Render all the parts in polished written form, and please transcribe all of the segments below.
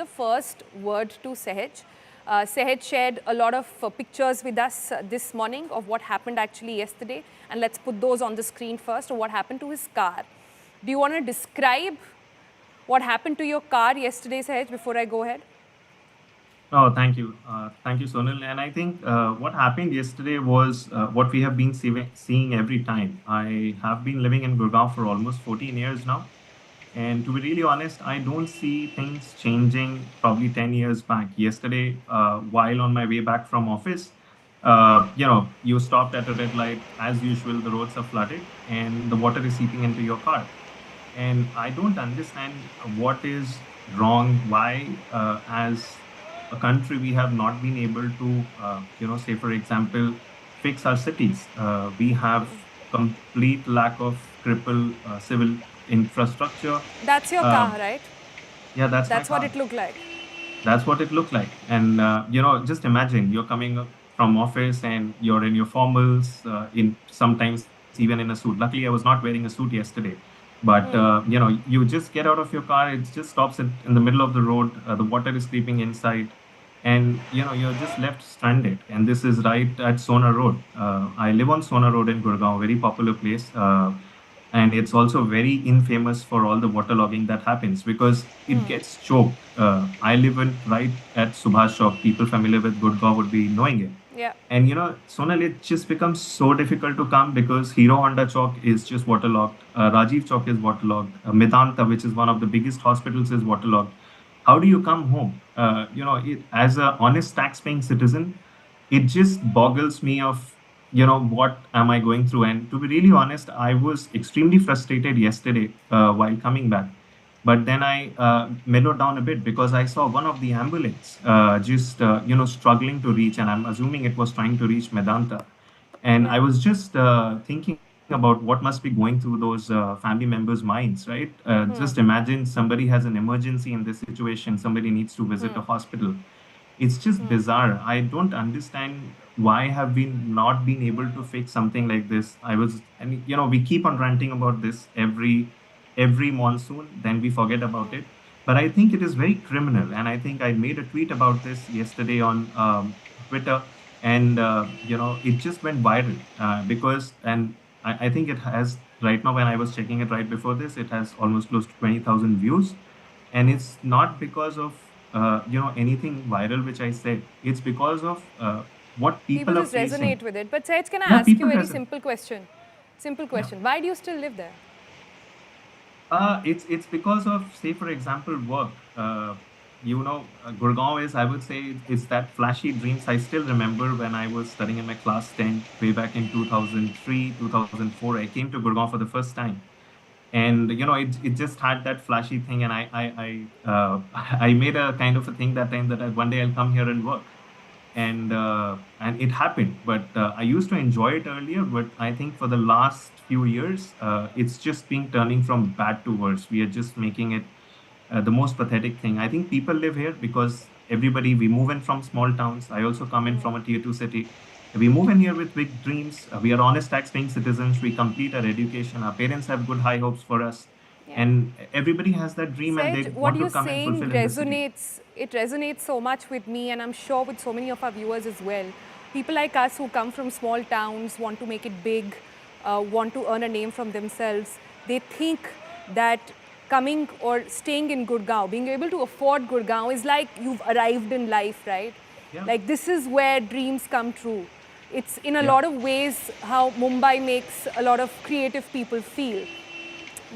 the first word to Sahaj. Sahaj shared a lot of pictures with us this morning of what happened actually yesterday. And let's put those on the screen first of what happened to his car. Do you want to describe what happened to your car yesterday, Sahaj, before I go ahead? Oh, thank you. Thank you, Sonal. And I think what happened yesterday was what we have been seeing every time. I have been living in Gurgaon for almost 14 years now. And to be really honest, I don't see things changing probably 10 years back. Yesterday, while on my way back from office, you stopped at a red light. As usual, the roads are flooded and the water is seeping into your car. And I don't understand what is wrong, why, as a country, we have not been able to, say, for example, fix our cities. We have complete lack of cripple civil infrastructure. That's your Uh, car, right? yeah, that's my That's what car. it looked like. That's what it looked like. And, just imagine you're coming up from office and you're in your formals, in sometimes even in a suit. Luckily, I was not wearing a suit yesterday. But, you just get out of your car, it just stops in the middle of the road. The water is creeping inside. And, you're just left stranded. And this is right at Sona Road. I live on Sona Road in Gurgaon, very popular place. And it's also very infamous for all the waterlogging that happens because it gets choked. I live right at Subhash Chowk. People familiar with Gurgaon would be knowing it. Yeah. And Sonal, it just becomes so difficult to come because Hero Honda Chowk is just waterlogged. Rajiv Chowk is waterlogged. Medanta, which is one of the biggest hospitals, is waterlogged. How do you come home? As a honest tax-paying citizen, it just boggles me of what am I going through. And to be really honest, I was extremely frustrated yesterday while coming back, but then I mellowed down a bit because I saw one of the ambulance just struggling to reach, and I'm assuming it was trying to reach Medanta. And I was just thinking about what must be going through those family members' minds, right? Just imagine somebody has an emergency in this situation, somebody needs to visit a hospital. It's just bizarre. I don't understand why have we not been able to fix something like this. And we keep on ranting about this every monsoon, then we forget about it. But I think it is very criminal, and I think I made a tweet about this yesterday on Twitter, and it just went viral because, and I think it has right now. When I was checking it right before this, it has almost close to 20,000 views, and it's not because of anything viral which I said. It's because of what People people are just resonate facing. with it. But Sahaj, can I Yeah, ask you people a very resonate. simple question? Simple Yeah. question. Why do you still live there? It's because of, say, for example, work. Gurgaon is, I would say, it's that flashy dreams. I still remember when I was studying in my class 10, way back in 2003, 2004. I came to Gurgaon for the first time, and it just had that flashy thing. And I made a kind of a thing that time that one day I'll come here and work, and it happened. But I used to enjoy it earlier, but I think for the last few years it's just been turning from bad to worse. We are just making it the most pathetic thing. I think people live here because we move in from small towns. I also come in from a tier 2 city. We move in here with big dreams. We are honest tax-paying citizens. We complete our education. Our parents have good high hopes for us. Yeah. And everybody has that dream and they Sahaj, what want to you're come and saying fulfill in the city. resonates. It resonates so much with me, and I'm sure with so many of our viewers as well. People like us who come from small towns, want to make it big, want to earn a name from themselves. They think that coming or staying in Gurgaon, being able to afford Gurgaon is like you've arrived in life, right? Yeah. Like this is where dreams come true. It's in a Yeah. lot of ways how Mumbai makes a lot of creative people feel.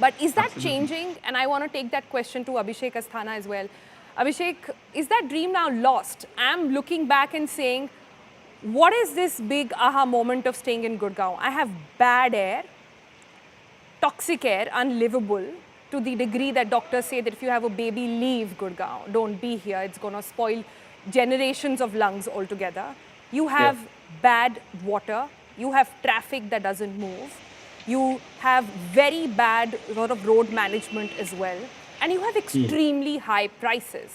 But is that Absolutely. changing? And I want to take that question to Abhishek Asthana as well. Abhishek, is that dream now lost? I'm looking back and saying, what is this big aha moment of staying in Gurgaon? I have bad air, toxic air, unlivable, to the degree that doctors say that if you have a baby, leave Gurgaon. Don't be here. It's going to spoil generations of lungs altogether. You have bad water. You have traffic that doesn't move. You have very bad sort of road management as well. And you have extremely high prices.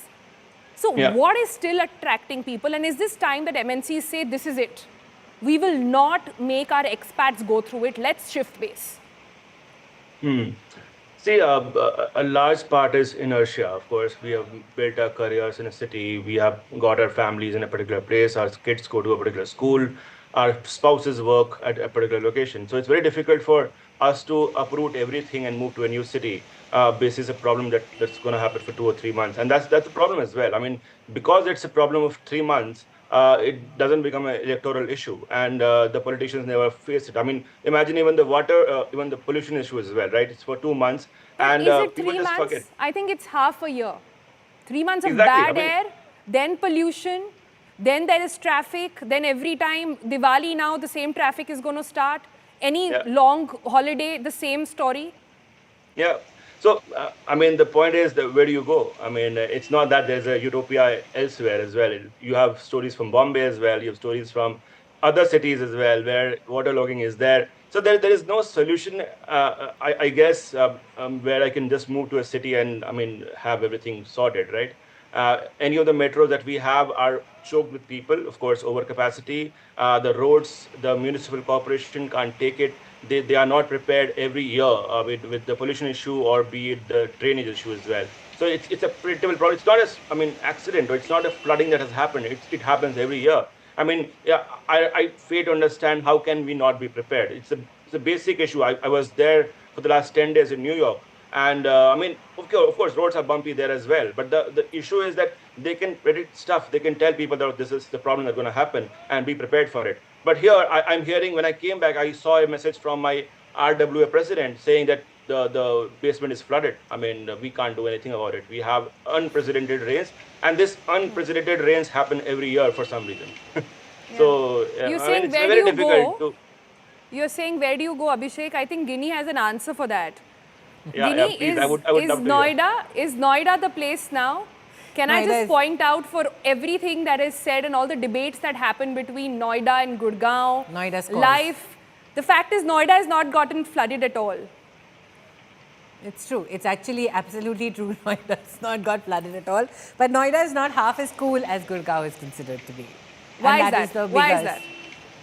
So what is still attracting people? And is this time that MNCs say, this is it? We will not make our expats go through it. Let's shift base. See, a large part is inertia. Of course, we have built our careers in a city. We have got our families in a particular place. Our kids go to a particular school. Our spouses work at a particular location. So it's very difficult for us to uproot everything and move to a new city. Basis a problem that's going to happen for 2 or 3 months, and that's a problem as well. I mean, because it's a problem of 3 months, it doesn't become an electoral issue, and the politicians never face it. I mean, imagine even the water, even the pollution issue as well, right? It's for 2 months, But and is it people three just forget. months? I think it's half a year. 3 months of Exactly. I bad mean, air, then pollution, then there is traffic, then every time Diwali now the same traffic is going to start. Any yeah. long holiday, the same story. Yeah. So, I mean, the point is that where do you go? I mean, it's not that there's a utopia elsewhere as well. You have stories from Bombay as well. You have stories from other cities as well where waterlogging is there. So there is no solution, I guess, where I can just move to a city and, I mean, have everything sorted, right? Any of the metros that we have are choked with people, of course, overcapacity. The roads, the municipal corporation can't take it. They are not prepared every year with the pollution issue or be it the drainage issue as well. So it's a predictable problem. It's not a, I mean, accident, or it's not a flooding that has happened. It happens every year. I mean, yeah, I fail to understand how can we not be prepared. It's a basic issue. I was there for the last 10 days in New York. And I mean, of course, roads are bumpy there as well. But the issue is that they can predict stuff. They can tell people that this is the problem that's going to happen and be prepared for it. But here, I'm hearing when I came back, I saw a message from my RWA president saying that the basement is flooded. I mean, we can't do anything about it. We have unprecedented rains, and this unprecedented rains happen every year for some reason. So, You're I mean, saying it's where do very you difficult go? to. You're saying where do you go, Abhishek? I think Guinea has an answer for that. Yeah, Guinea please, I would is love to hear. Noida the place now? Can I Noida just is, point out for everything that is said and all the debates that happen between Noida and Gurgaon, Noida scores. life, the fact is Noida has not gotten flooded at all. it's true. It's actually absolutely true. Noida's not got flooded at all. But Noida is not half as cool as Gurgaon is considered to be. Why And is that? the Why is biggest- that?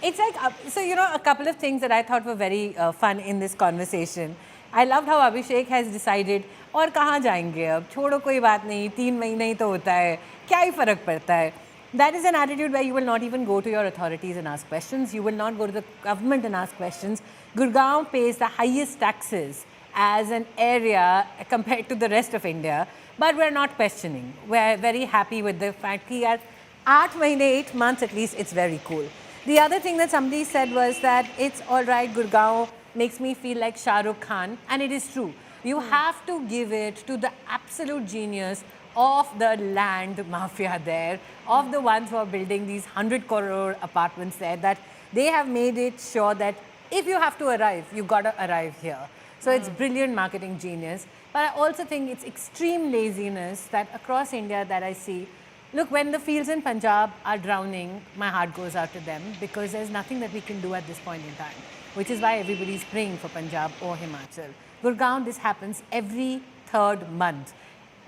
It's like, so you know, a couple of things that I thought were very fun in this conversation. I loved how Abhishek has decided, और कहाँ जाएंगे अब, छोड़ो कोई बात नहीं, 3 महीने ही तो होता है, क्या ही फर्क पड़ता है. That is an attitude where you will not even go to your authorities and ask questions. You will not go to the government and ask questions. Gurgaon pays the highest taxes as an area compared to the rest of India, but we're not questioning. We're very happy with the fact that 8 mahine, 8 months at least, it's very cool. The other thing that somebody said was that it's all right, Gurgaon makes me feel like Shah Rukh Khan, and it is true. You have to give it to the absolute genius of the land mafia there, of the ones who are building these 100 crore apartments there, that they have made it sure that if you have to arrive, you gotta arrive here. So it's brilliant marketing genius. But I also think it's extreme laziness that across India that I see. Look, when the fields in Punjab are drowning, my heart goes out to them because there's nothing that we can do at this point in time, which is why everybody's praying for Punjab or Himachal. Gurgaon, this happens every 3rd month.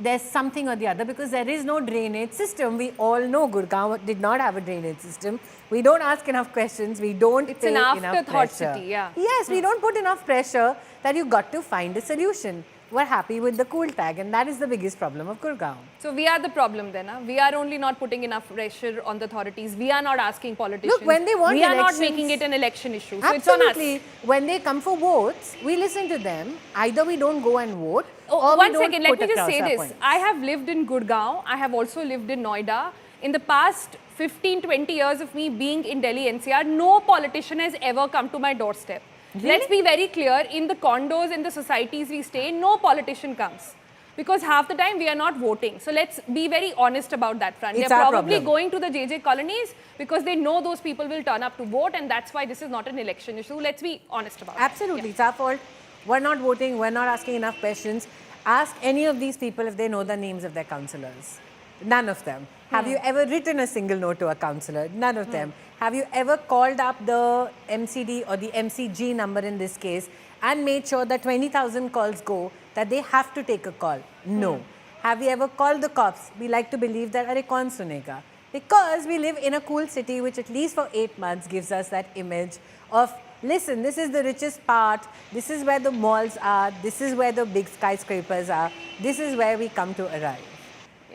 There's something or the other because there is no drainage system. We all know Gurgaon did not have a drainage system. We don't ask enough questions. We don't It's pay an enough afterthought pressure. city, yeah. Yes, we don't put enough pressure that you got to find a solution. We're happy with the cool tag, and that is the biggest problem of Gurgaon. So we are the problem then. Huh? We are only not putting enough pressure on the authorities. We are not asking politicians. Look, when they want we are not elections- making it an election issue. So Absolutely. it's on us. When they come for votes, we listen to them. Either we don't go and vote, Oh, or one we don't second, let put me just across say our this. points. I have lived in Gurgaon. I have also lived in Noida. In the past 15, 20 years of me being in Delhi NCR, no politician has ever come to my doorstep. Really? Let's be very clear, in the condos, in the societies we stay in, no politician comes. Because half the time we are not voting. So let's be very honest about that front. It's They're our probably problem. going to the JJ colonies because they know those people will turn up to vote, and that's why this is not an election issue. Let's be honest about it. Absolutely, it's our fault. We're not voting, we're not asking enough questions. Ask any of these people if they know the names of their councillors. None of them. Have you ever written a single note to a councillor? None of them. Have you ever called up the MCD or the MCG number in this case and made sure that 20,000 calls go, that they have to take a call? No. Have you ever called the cops? We like to believe that, "Arey, kaun sunega?" Because we live in a cool city which at least for 8 months gives us that image of listen, this is the richest part, this is where the malls are, this is where the big skyscrapers are, this is where we come to arrive.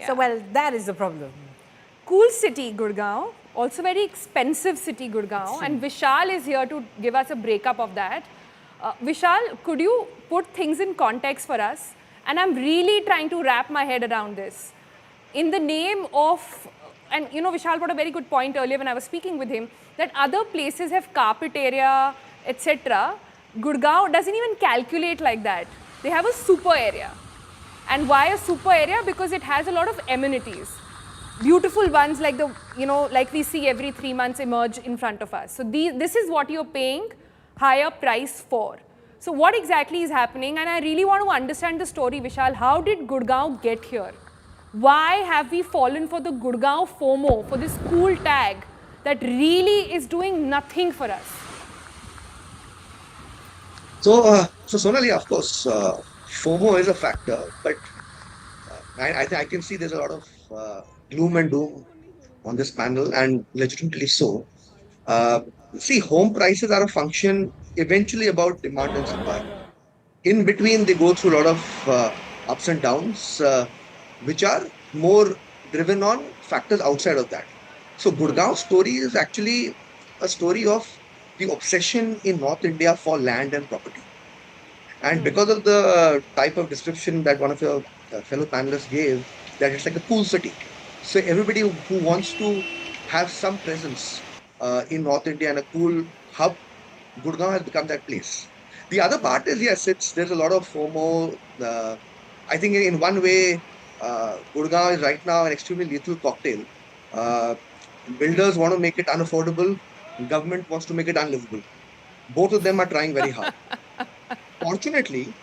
So, Yeah. well, that is the problem. Cool city, Gurgaon. Also very expensive city, Gurgaon. And Vishal is here to give us a breakup of that. Vishal, could you put things in context for us? And I'm really trying to wrap my head around this. In the name of, and you know, Vishal brought a very good point earlier when I was speaking with him, that other places have carpet area, etc. Gurgaon doesn't even calculate like that. They have a super area. And why a super area? Because it has a lot of amenities. Beautiful ones like the, you know, like we see every 3 months emerge in front of us. So this is what you're paying higher price for. So what exactly is happening? And I really want to understand the story, Vishal. How did Gurgaon get here? Why have we fallen for the Gurgaon FOMO, for this cool tag that really is doing nothing for us? So Sonali, of course, FOMO is a factor, but I can see there's a lot of gloom and doom on this panel, and legitimately so. Uh, See, home prices are a function eventually about demand and supply. In between, they go through a lot of ups and downs, which are more driven on factors outside of that. So, Gurgaon's story is actually a story of the obsession in North India for land and property. And because of the type of description that one of your fellow panelists gave, that it's like a cool city. So everybody who wants to have some presence in North India and a cool hub, Gurgaon has become that place. The other part is, yes, there's a lot of FOMO. I think in one way, Gurgaon is right now an extremely lethal cocktail. Builders want to make it unaffordable. Government wants to make it unlivable. Both of them are trying very hard. Fortunately,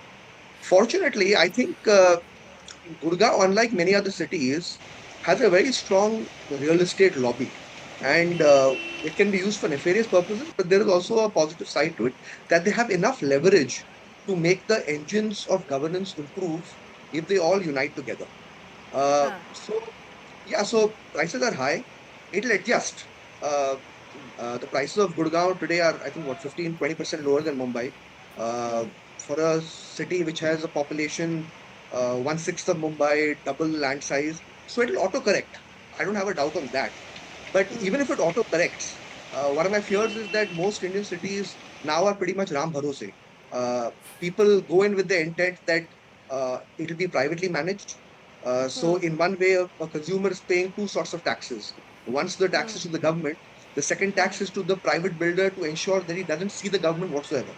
I think Gurgaon, unlike many other cities, has a very strong real estate lobby. And it can be used for nefarious purposes, but there is also a positive side to it, that they have enough leverage to make the engines of governance improve if they all unite together. So prices are high. It'll adjust. The prices of Gurgaon today are, I think, 15-20% lower than Mumbai. For a city which has a population 1/6 of Mumbai, double land size, so it'll autocorrect. I don't have a doubt on that. But even if it autocorrects, one of my fears is that most Indian cities now are pretty much Ram Bharose. People go in with the intent that it'll be privately managed. So in one way, a consumer is paying two sorts of taxes. Once the tax is to the government, the second tax is to the private builder to ensure that he doesn't see the government whatsoever.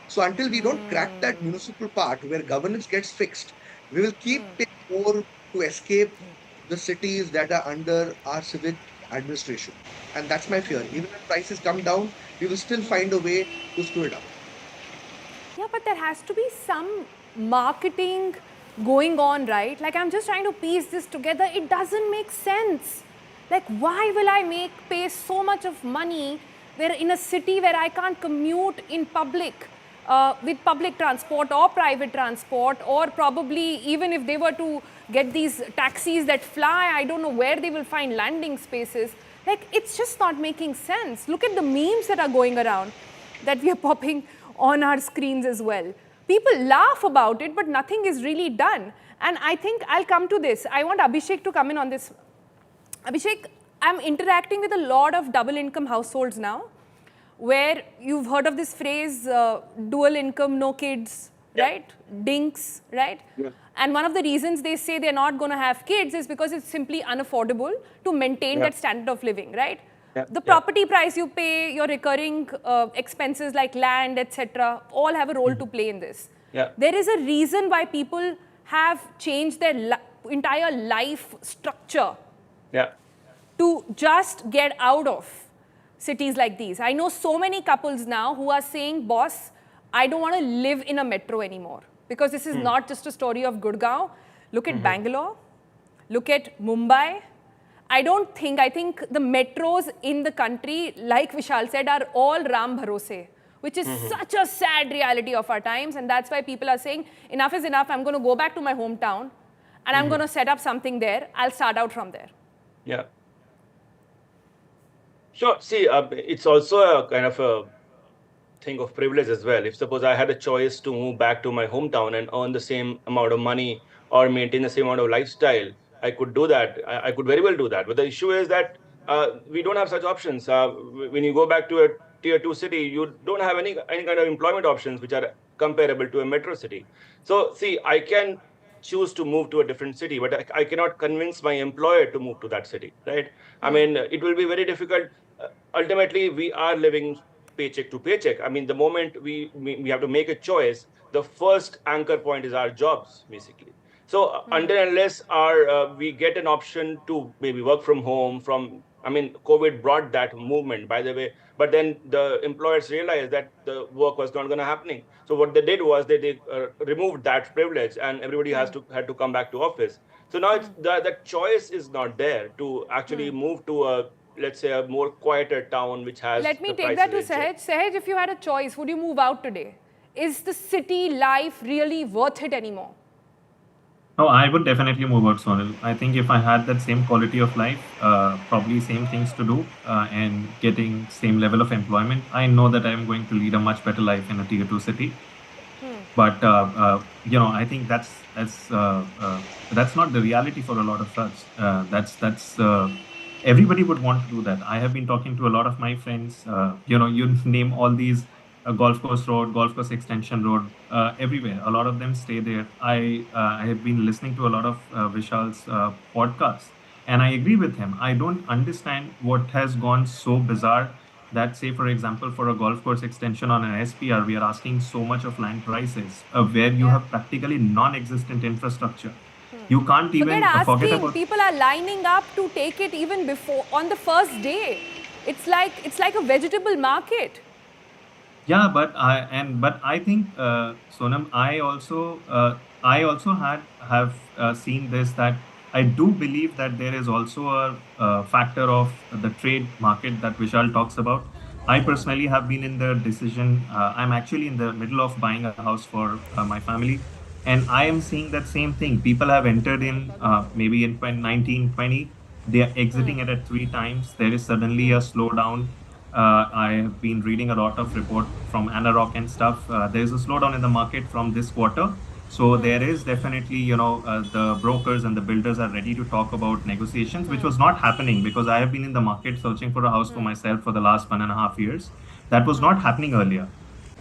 So until we don't crack that municipal part where governance gets fixed, we will keep paying more to escape the cities that are under our civic administration. And that's my fear. Even if prices come down, we will still find a way to screw it up. Yeah, but there has to be some marketing going on, right? Like, I'm just trying to piece this together. It doesn't make sense. Like, why will I pay so much of money where in a city where I can't commute in public with public transport or private transport, or probably even if they were to get these taxis that fly, I don't know where they will find landing spaces. Like, it's just not making sense. Look at the memes that are going around that we are popping on our screens as well. People laugh about it, but nothing is really done. And I think I'll come to this. I want Abhishek to come in on this. Abhishek, I'm interacting with a lot of double income households now, where you've heard of this phrase, dual income, no kids, right? Dinks, right? Yeah. And one of the reasons they say they're not going to have kids is because it's simply unaffordable to maintain that standard of living, right? The property price you pay, your recurring expenses like land, etc., all have a role to play in this. There is a reason why people have changed their entire life structure to just get out of cities like these. I know so many couples now who are saying, boss, I don't want to live in a metro anymore, because this is not just a story of Gurgaon. Look at Bangalore, look at Mumbai. I think the metros in the country, like Vishal said, are all Ram Bharose, which is such a sad reality of our times. And that's why people are saying, enough is enough. I'm going to go back to my hometown and I'm going to set up something there. I'll start out from there. Yeah. Sure. See, it's also a kind of a think of privilege as well. If suppose I had a choice to move back to my hometown and earn the same amount of money or maintain the same amount of lifestyle, I could do that. I could very well do that. But the issue is that we don't have such options. When you go back to a tier 2 city, you don't have any kind of employment options which are comparable to a metro city. So see, I can choose to move to a different city, but I cannot convince my employer to move to that city, right? I mean, it will be very difficult. Ultimately, we are living paycheck to paycheck. I mean, the moment we have to make a choice, the first anchor point is our jobs, basically. So until and unless we get an option to maybe work from home, I mean, COVID brought that movement, by the way, but then the employers realized that the work was not going to happening. So what they did was they removed that privilege, and everybody had to come back to office. So now it's the choice is not there to actually move to a, let's say, a more quieter town which has. Let me the take that to prices in check. Sahaj. Sahaj, if you had a choice, would you move out today? Is the city life really worth it anymore? No, I would definitely move out, Sonal. I think if I had that same quality of life, probably same things to do, and getting same level of employment, I know that I'm going to lead a much better life in a tier 2 city. But I think that's not the reality for a lot of us. That's everybody would want to do that. I have been talking to a lot of my friends. You name all these golf course road, golf course extension road, everywhere. A lot of them stay there. I have been listening to a lot of Vishal's podcasts, and I agree with him. I don't understand what has gone so bizarre that, say, for example, for a golf course extension on an SPR, we are asking so much of land prices where you have practically non-existent infrastructure. You can't even Forget forget asking. about. People are lining up to take it even before on the first day. It's like a vegetable market. Yeah, but I think, Sonam, I also have seen this, that I do believe that there is also a factor of the trade market that Vishal talks about. I personally have been in the decision. I'm actually in the middle of buying a house for my family, and I am seeing that same thing. People have entered in maybe in 1920. They are exiting it at 3 times. There is suddenly a slowdown. I have been reading a lot of report from Anarok and stuff. There's a slowdown in the market from this quarter. So there is definitely, the brokers and the builders are ready to talk about negotiations, which was not happening because I have been in the market searching for a house for myself for the last 1.5 years. That was not happening earlier.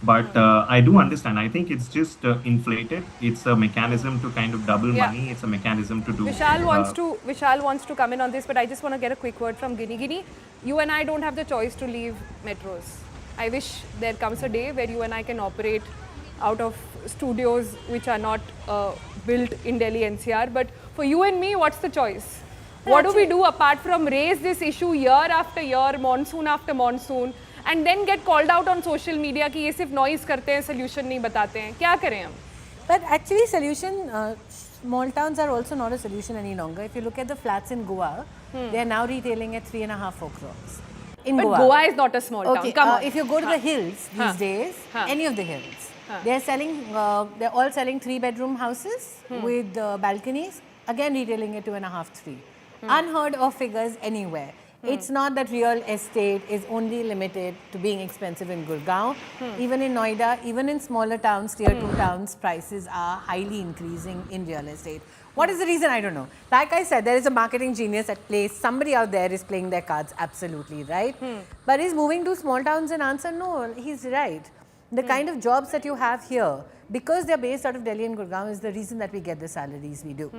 But I do understand. I think it's just inflated. It's a mechanism to kind of double Yeah. money. It's a mechanism to do. Vishal wants to come in on this, but I just want to get a quick word from Ginny. Ginny, you and I don't have the choice to leave metros. I wish there comes a day where you and I can operate out of studios which are not built in Delhi NCR. But for you and me, what's the choice? What do we do apart from raise this issue year after year, monsoon after monsoon, and then get called out on social media कि ये सिर्फ noise करते हैं, solution नहीं बताते हैं? क्या करें हम? But actually, small towns are also not a solution any longer. If you look at the flats in Goa, they are now retailing at 3.5-4 crores. In But Goa. Goa is not a small town. Okay, Come on. if you go to the hills these days, any of the hills, they're all selling 3-bedroom houses with balconies, again retailing at 2.5, 3. Unheard of figures anywhere. It's not that real estate is only limited to being expensive in Gurgaon. Even in Noida, even in smaller towns, tier 2 towns, prices are highly increasing in real estate. What is the reason? I don't know. Like I said, there is a marketing genius at play. Somebody out there is playing their cards absolutely right. But is moving to small towns an answer? No, he's right. The kind of jobs that you have here, because they're based out of Delhi and Gurgaon, is the reason that we get the salaries we do.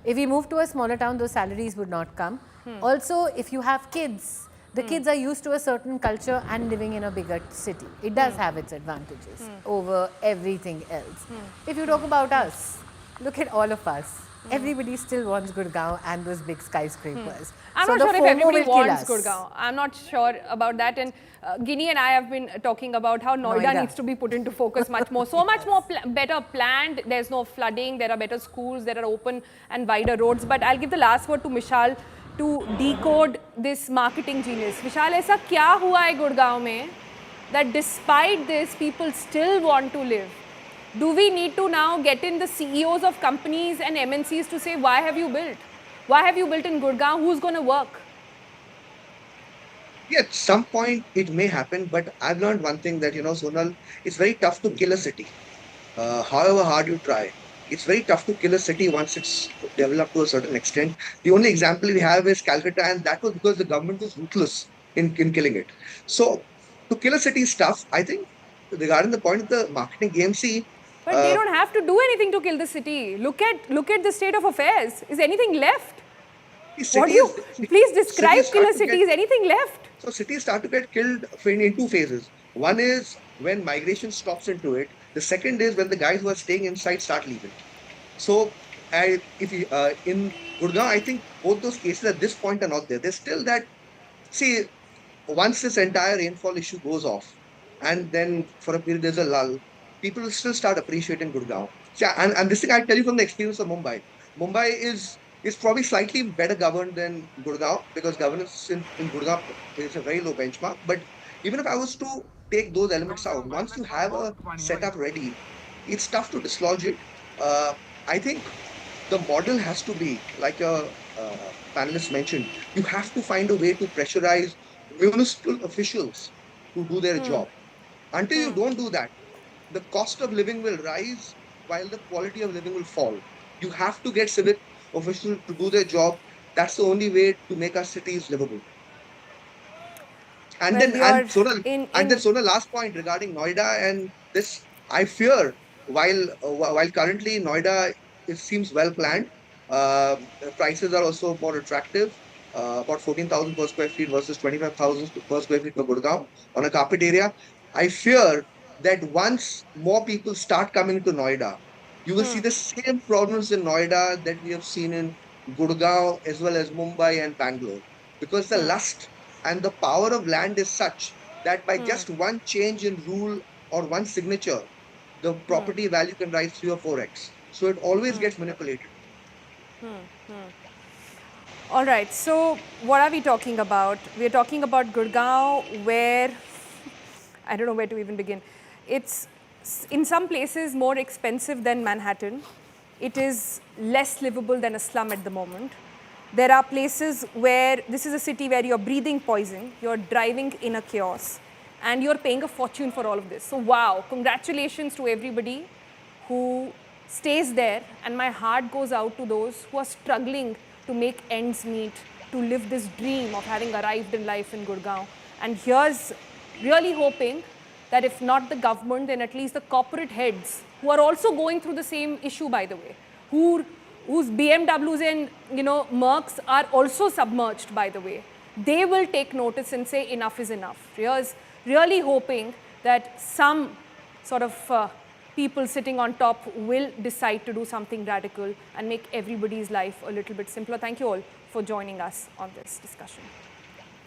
If we move to a smaller town, those salaries would not come. Also, if you have kids, the kids are used to a certain culture and living in a bigger city. It does have its advantages over everything else. If you talk about us, look at all of us. Everybody still wants Gurgaon and those big skyscrapers. I'm So not the sure if FOMO everybody will kill wants us. Gurgaon. I'm not sure about that. And Ginny and I have been talking about how Noida needs to be put into focus much more. So much more better planned. There's no flooding. There are better schools. There are open and wider roads. But I'll give the last word to Vishal to decode this marketing genius. Vishal, ऐसा क्या हुआ है गुड़गांव में that despite this, people still want to live? Do we need to now get in the CEOs of companies and MNCs to say, why have you built? Why have you built in Gurgaon? Who's going to work? at some point it may happen, but I've learned one thing that, Sonal, it's very tough to kill a city. However hard you try, it's very tough to kill a city once it's developed to a certain extent. The only example we have is Calcutta, and that was because the government was ruthless in killing it. So to kill a city is tough. I think regarding the point of the marketing game, see, But they don't have to do anything to kill the city. Look at the state of affairs. Is anything left? What do you, cities, please describe cities start killer to get cities. Anything left? So cities start to get killed in two phases. One is when migration stops into it. The second is when the guys who are staying inside start leaving. So if you, in Gurgaon, I think both those cases at this point are not there. There's still that. See, once this entire rainfall issue goes off, and then for a period there's a lull, people will still start appreciating Gurgaon. Yeah, and this thing I tell you from the experience of Mumbai. Mumbai is probably slightly better governed than Gurgaon because governance in Gurgaon is a very low benchmark. But even if I was to take those elements out, once you have a setup ready, it's tough to dislodge it. I think the model has to be like a panelist mentioned. You have to find a way to pressurize municipal officials to do their job. Until you don't do that, the cost of living will rise while the quality of living will fall. You have to get civic officials to do their job. That's the only way to make our cities livable. And Well, then and you're Sonal, in and then in Sonal, last point regarding Noida and this, I fear while currently Noida it seems well planned, the prices are also more attractive. About 14,000 per square feet versus 25,000 per square feet for Gurgaon on a carpet area. I fear that once more people start coming to Noida, you will see the same problems in Noida that we have seen in Gurgaon as well as Mumbai and Bangalore, because the lust and the power of land is such that by just one change in rule or one signature, the property value can rise 3 or 4x. So it always gets manipulated. all right. So what are we talking about? We're talking about Gurgaon, where I don't know where to even begin. It's in some places more expensive than Manhattan. It is less livable than a slum at the moment. There are places where this is a city where you're breathing poison, you're driving in a chaos, and you're paying a fortune for all of this. So, wow, congratulations to everybody who stays there. And my heart goes out to those who are struggling to make ends meet, to live this dream of having arrived in life in Gurgaon. And here's really hoping that if not the government, then at least the corporate heads who are also going through the same issue, by the way, whose BMWs and Mercs are also submerged, by the way, they will take notice and say enough is enough. Here's really hoping that some sort of people sitting on top will decide to do something radical and make everybody's life a little bit simpler. Thank you all for joining us on this discussion.